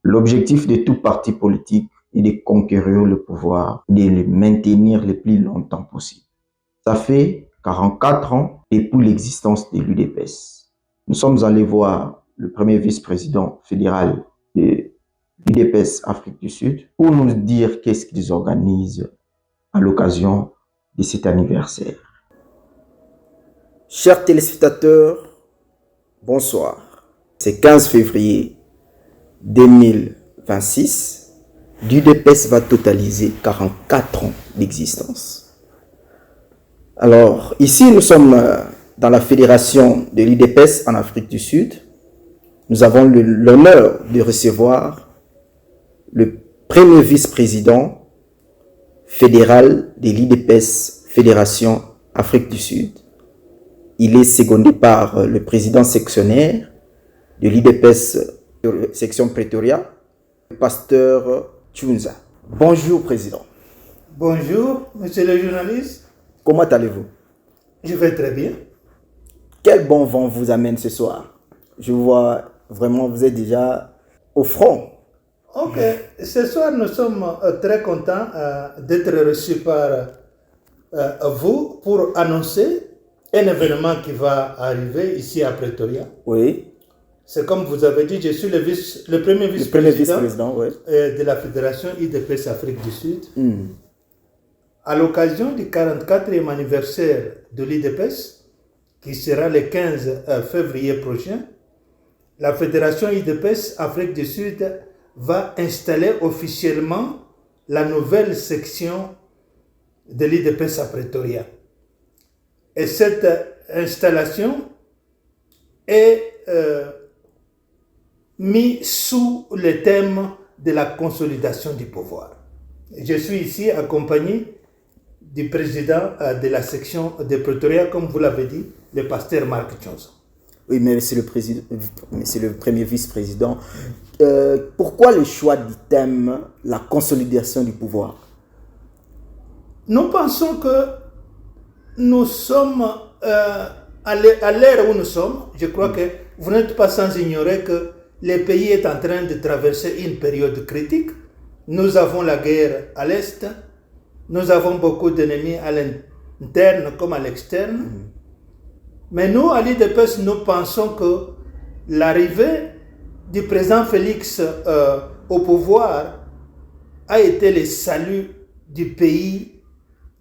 L'objectif de tout parti politique est de conquérir le pouvoir, de le maintenir le plus longtemps possible. Ça fait 44 ans depuis l'existence de l'UDPS. Nous sommes allés voir le premier vice-président fédéral de l'UDPS Afrique du Sud pour nous dire qu'est-ce qu'ils organisent à l'occasion de cet anniversaire. Chers téléspectateurs, bonsoir. C'est 15 février 2026. L'UDPS va totaliser 44 ans d'existence. Alors, ici, nous sommes dans la fédération de l'UDPS en Afrique du Sud. Nous avons l'honneur de recevoir le premier vice-président fédéral de l'UDPS Fédération Afrique du Sud. Il est secondé par le président sectionnaire de l'UDPS section Pretoria, le pasteur Tchunza. Bonjour, président. Bonjour, monsieur le journaliste. Comment allez-vous? Je vais très bien. Quel bon vent vous amène ce soir? Je vois vraiment, vous êtes déjà au front. Ok, ce soir nous sommes très contents d'être reçus par vous pour annoncer un événement qui va arriver ici à Pretoria. Oui. C'est comme vous avez dit, je suis le premier vice-président oui. De la Fédération UDPS Afrique du Sud. À l'occasion du 44e anniversaire de l'UDPS, qui sera le 15 février prochain, la Fédération UDPS Afrique du Sud va installer officiellement la nouvelle section de l'UDPS à Pretoria. Et cette installation est mise sous le thème de la consolidation du pouvoir. Je suis ici accompagné du président de la section de Pretoria, comme vous l'avez dit, le pasteur Mark Johnson. Oui, mais c'est le premier vice-président. Pourquoi le choix du thème, la consolidation du pouvoir? Nous pensons que nous sommes à l'ère où nous sommes. Je crois que vous n'êtes pas sans ignorer que le pays est en train de traverser une période critique. Nous avons la guerre à l'Est. Nous avons beaucoup d'ennemis à l'interne comme à l'externe. Mais nous, à l'UDPS, nous pensons que l'arrivée du président Félix au pouvoir a été le salut du pays,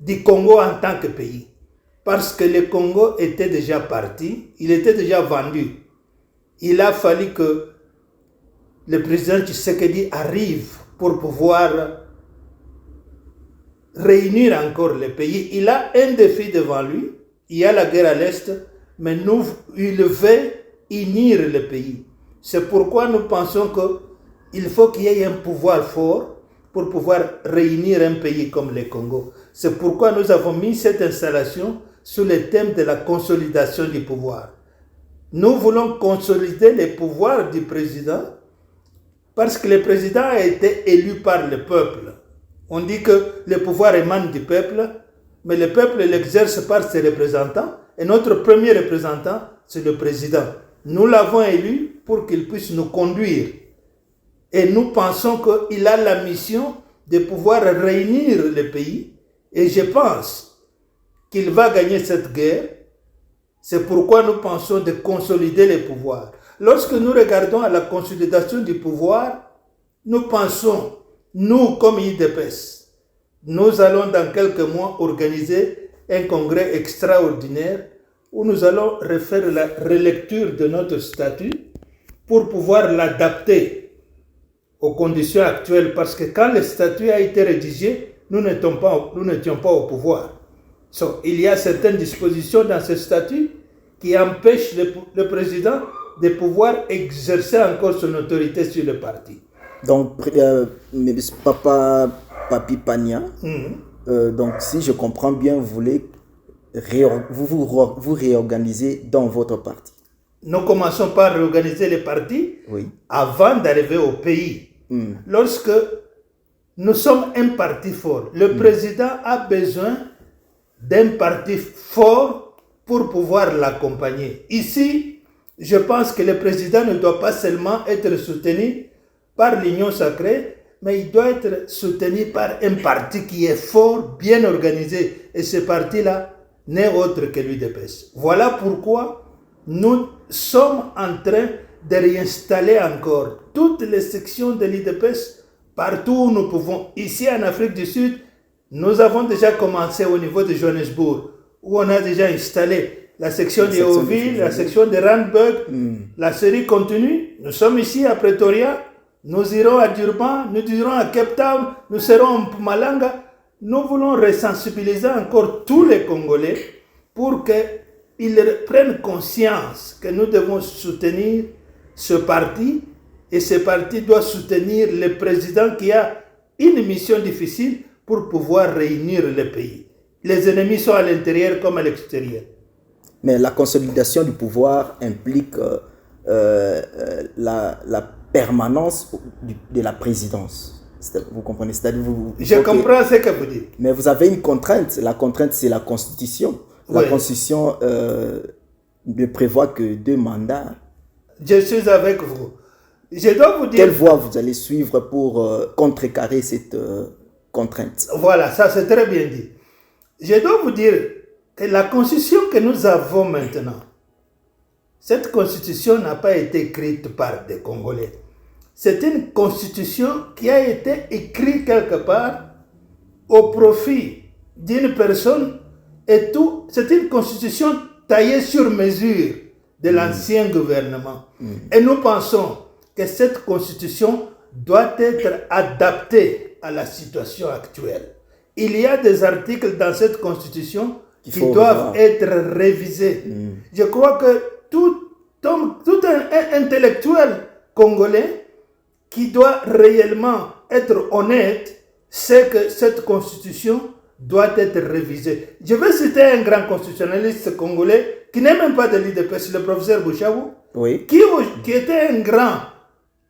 du Congo en tant que pays. Parce que le Congo était déjà parti, il était déjà vendu. Il a fallu que le président Tshisekedi arrive pour pouvoir réunir encore le pays. Il a un défi devant lui. Il y a la guerre à l'Est, mais il veut unir le pays. C'est pourquoi nous pensons qu'il faut qu'il y ait un pouvoir fort pour pouvoir réunir un pays comme le Congo. C'est pourquoi nous avons mis cette installation sous le thème de la consolidation du pouvoir. Nous voulons consolider les pouvoirs du président parce que le président a été élu par le peuple. On dit que le pouvoir émane du peuple, mais le peuple l'exerce par ses représentants, et notre premier représentant, c'est le président. Nous l'avons élu pour qu'il puisse nous conduire. Et nous pensons qu'il a la mission de pouvoir réunir le pays, et je pense qu'il va gagner cette guerre. C'est pourquoi nous pensons de consolider les pouvoirs. Lorsque nous regardons à la consolidation du pouvoir, nous pensons, nous comme UDPS, nous allons dans quelques mois organiser un congrès extraordinaire où nous allons refaire la relecture de notre statut pour pouvoir l'adapter aux conditions actuelles. Parce que quand le statut a été rédigé, nous n'étions pas au pouvoir. Il y a certaines dispositions dans ce statut qui empêchent le président de pouvoir exercer encore son autorité sur le parti. Donc, Papi Pania, donc si je comprends bien, vous voulez vous réorganiser dans votre parti. Nous commençons par réorganiser les partis avant d'arriver au pays. Lorsque nous sommes un parti fort, le président a besoin d'un parti fort pour pouvoir l'accompagner. Ici, je pense que le président ne doit pas seulement être soutenu par l'Union sacrée, mais il doit être soutenu par un parti qui est fort, bien organisé. Et ce parti-là n'est autre que l'UDPS. Voilà pourquoi nous sommes en train de réinstaller encore toutes les sections de l'UDPS partout où nous pouvons. Ici en Afrique du Sud, nous avons déjà commencé au niveau de Johannesburg, où on a déjà installé la section de Yeoville, la section de Randburg. La série continue. Nous sommes ici à Pretoria, nous irons à Durban, nous irons à Cape Town, nous serons à Mpumalanga. Nous voulons resensibiliser encore tous les Congolais pour qu'ils prennent conscience que nous devons soutenir ce parti, et ce parti doit soutenir le président qui a une mission difficile pour pouvoir réunir le pays. Les ennemis sont à l'intérieur comme à l'extérieur. Mais la consolidation du pouvoir implique la permanence de la présidence. Vous comprenez? C'est-à-dire Je comprends ce que vous dites. Mais vous avez une contrainte. La contrainte, c'est la Constitution. La Constitution ne prévoit que 2 mandats. Je suis avec vous. Je dois vous dire... Quelle voie vous allez suivre pour contrecarrer cette contrainte? Voilà, ça c'est très bien dit. Je dois vous dire que la constitution que nous avons maintenant, cette constitution n'a pas été écrite par des Congolais. C'est une constitution qui a été écrite quelque part au profit d'une personne et tout. C'est une constitution taillée sur mesure de l'ancien gouvernement. Et nous pensons que cette constitution doit être adaptée à la situation actuelle. Il y a des articles dans cette constitution qui doivent être révisés. Je crois que tout un intellectuel congolais qui doit réellement être honnête sait que cette constitution doit être révisée. Je vais citer un grand constitutionnaliste congolais qui n'est même pas de l'UDPS, le professeur Bouchabou, qui était un grand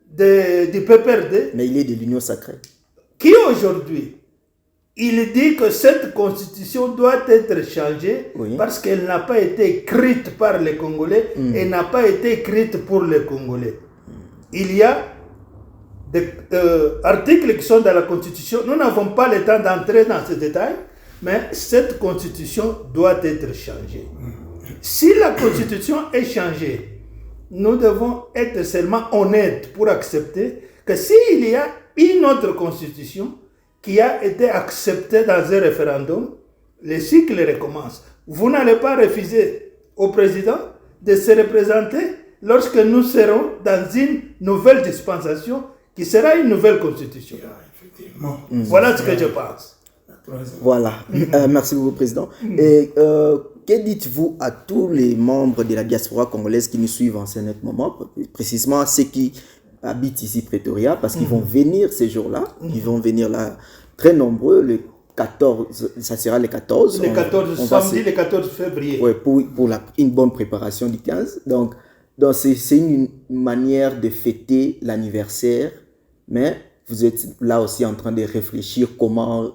du PPRD. Mais il est de l'Union sacrée. Qui aujourd'hui, il dit que cette constitution doit être changée parce qu'elle n'a pas été écrite par les Congolais et n'a pas été écrite pour les Congolais. Il y a des articles qui sont dans la constitution. Nous n'avons pas le temps d'entrer dans ces détails, mais cette constitution doit être changée. Si la constitution est changée, nous devons être seulement honnêtes pour accepter que s'il y a une autre constitution qui a été acceptée dans un référendum, le cycle recommence. Vous n'allez pas refuser au président de se représenter lorsque nous serons dans une nouvelle dispensation qui sera une nouvelle constitution. Effectivement. Voilà ce que je pense. Voilà. Merci beaucoup, Président. Et que dites-vous à tous les membres de la diaspora congolaise qui nous suivent en ce moment, précisément ceux qui habitent ici Pretoria, parce qu'ils vont venir ces jours-là, ils vont venir là très nombreux, le 14, ça sera le 14. Samedi, le 14 février. Oui, pour une bonne préparation du 15. Donc c'est une manière de fêter l'anniversaire, mais vous êtes là aussi en train de réfléchir comment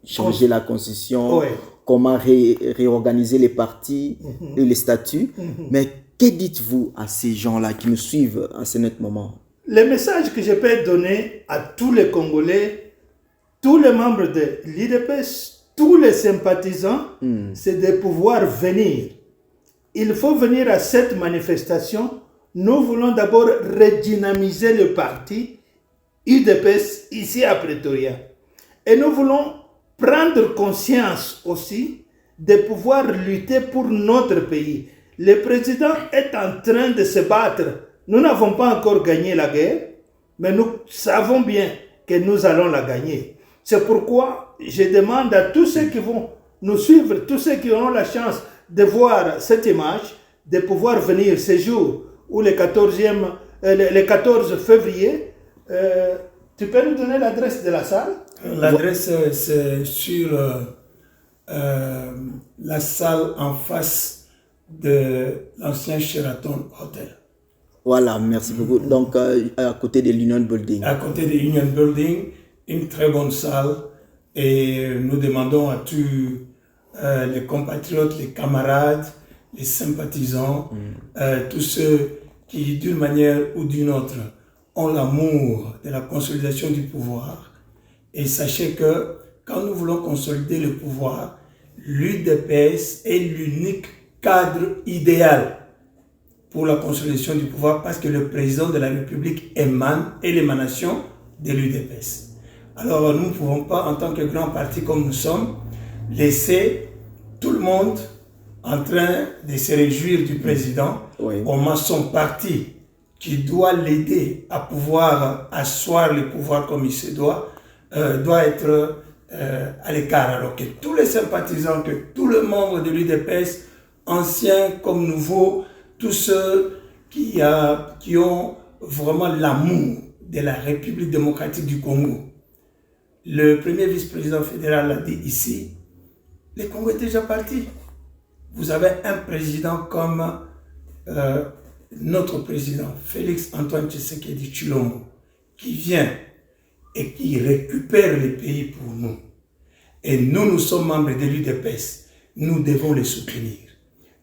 changer la constitution, comment réorganiser les partis et les statuts. Mais que dites-vous à ces gens-là qui nous suivent à ce moment? Le message que je peux donner à tous les Congolais, tous les membres de l'UDPS, tous les sympathisants, c'est de pouvoir venir. Il faut venir à cette manifestation. Nous voulons d'abord redynamiser le parti UDPS ici à Pretoria. Et nous voulons prendre conscience aussi de pouvoir lutter pour notre pays. Le président est en train de se battre. Nous n'avons pas encore gagné la guerre, mais nous savons bien que nous allons la gagner. C'est pourquoi je demande à tous ceux qui vont nous suivre, tous ceux qui auront la chance de voir cette image, de pouvoir venir ce jour ou le 14 février. Tu peux nous donner l'adresse de la salle? L'adresse, c'est sur la salle en face de l'ancien Sheraton Hotel. Voilà, merci beaucoup. Donc, à côté de l'Union Building. À côté de l'Union Building, une très bonne salle. Et nous demandons à tous les compatriotes, les camarades, les sympathisants, tous ceux qui, d'une manière ou d'une autre, ont l'amour de la consolidation du pouvoir. Et sachez que quand nous voulons consolider le pouvoir, l'UDPS est l'unique cadre idéal pour la consolidation du pouvoir parce que le président de la République est l'émanation de l'UDPS. Alors nous ne pouvons pas, en tant que grand parti comme nous sommes, laisser tout le monde en train de se réjouir du président. Oui. Au moins son parti qui doit l'aider à pouvoir asseoir le pouvoir comme il se doit être à l'écart. Alors que tous les sympathisants, que tous les membres de l'UDPS, anciens comme nouveaux, tous ceux qui ont vraiment l'amour de la République démocratique du Congo. Le premier vice-président fédéral l'a dit ici, le Congo est déjà parti. Vous avez un président comme notre président, Félix Antoine Tshisekedi Tshilombo, qui vient et qui récupère le pays pour nous. Et nous sommes membres de l'UDPS. Nous devons les soutenir.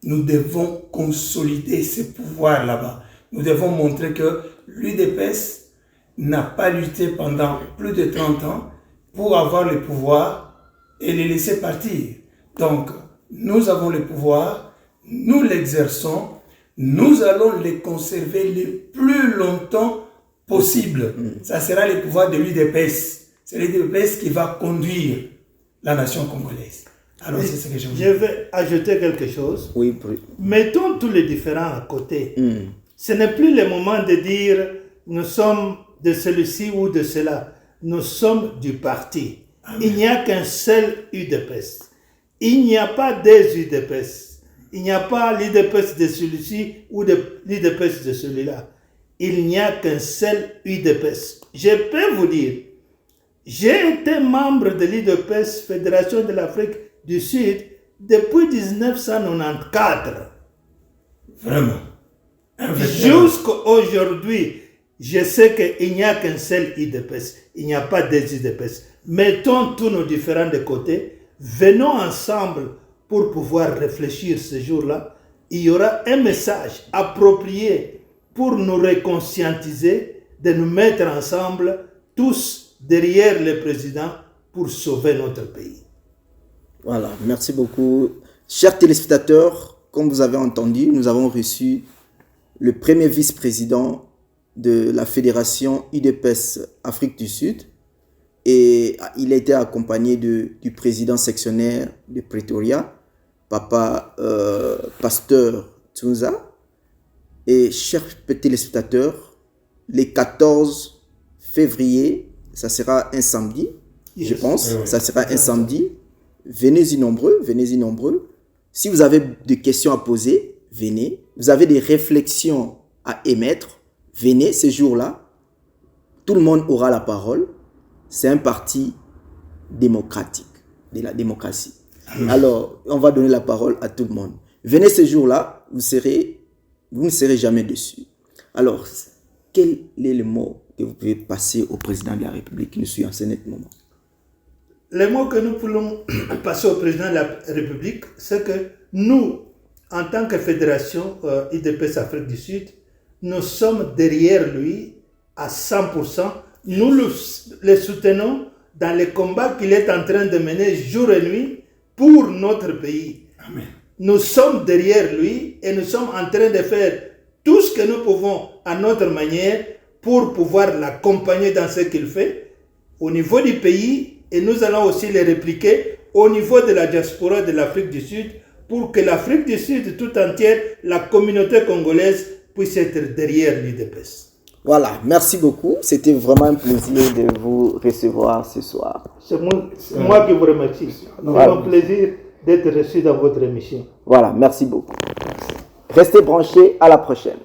Nous devons consolider ces pouvoirs là-bas. Nous devons montrer que l'UDPS n'a pas lutté pendant plus de 30 ans pour avoir le pouvoir et les laisser partir. Donc, nous avons le pouvoir, nous l'exerçons, nous allons les conserver le plus longtemps possible. Ça sera le pouvoir de l'UDPS. C'est l'UDPS qui va conduire la nation congolaise. Alors, c'est ce que je veux dire. Je vais ajouter quelque chose. Oui. Mettons tous les différents à côté. Ce n'est plus le moment de dire nous sommes de celui-ci ou de cela. Nous sommes du parti. Amen. Il n'y a qu'un seul UDPS. Il n'y a pas des UDPS. Il n'y a pas l'UDPS de celui-ci ou de l'UDPS de celui-là. Il n'y a qu'un seul UDPS. Je peux vous dire, j'ai été membre de l'UDPS, Fédération de l'Afrique du Sud, depuis 1994. Vraiment. Jusqu'à aujourd'hui, je sais qu'il n'y a qu'un seul UDPS. Il n'y a pas des UDPS. Mettons tous nos différents de côté. Venons ensemble pour pouvoir réfléchir ce jour-là. Il y aura un message approprié pour nous réconscientiser, de nous mettre ensemble, tous derrière le président, pour sauver notre pays. Voilà, merci beaucoup. Chers téléspectateurs, comme vous avez entendu, nous avons reçu le premier vice-président de la Fédération UDPS Afrique du Sud. Et il a été accompagné du président sectionnaire de Pretoria, Papa Pasteur Tsunza. Et chers téléspectateurs, le 14 février, ça sera un samedi, je pense, ça sera un samedi. Venez-y nombreux, venez-y nombreux. Si vous avez des questions à poser, venez. Vous avez des réflexions à émettre, venez ce jour-là. Tout le monde aura la parole. C'est un parti démocratique, de la démocratie. Alors, on va donner la parole à tout le monde. Venez ce jour-là, vous ne serez jamais déçus. Alors, quel est le mot que vous pouvez passer au président de la République qui nous suit en ce moment? Le mot que nous pouvons passer au président de la République, c'est que nous, en tant que fédération UDPS Afrique du Sud, nous sommes derrière lui à 100%. Nous le soutenons dans les combats qu'il est en train de mener jour et nuit pour notre pays. Amen. Nous sommes derrière lui et nous sommes en train de faire tout ce que nous pouvons à notre manière pour pouvoir l'accompagner dans ce qu'il fait au niveau du pays, et nous allons aussi les répliquer au niveau de la diaspora de l'Afrique du Sud pour que l'Afrique du Sud tout entière, la communauté congolaise puisse être derrière l'UDPS. Voilà, merci beaucoup. C'était vraiment un plaisir de vous recevoir ce soir. C'est moi qui vous remercie. C'est un plaisir d'être reçu dans votre émission. Voilà, merci beaucoup. Restez branchés, à la prochaine.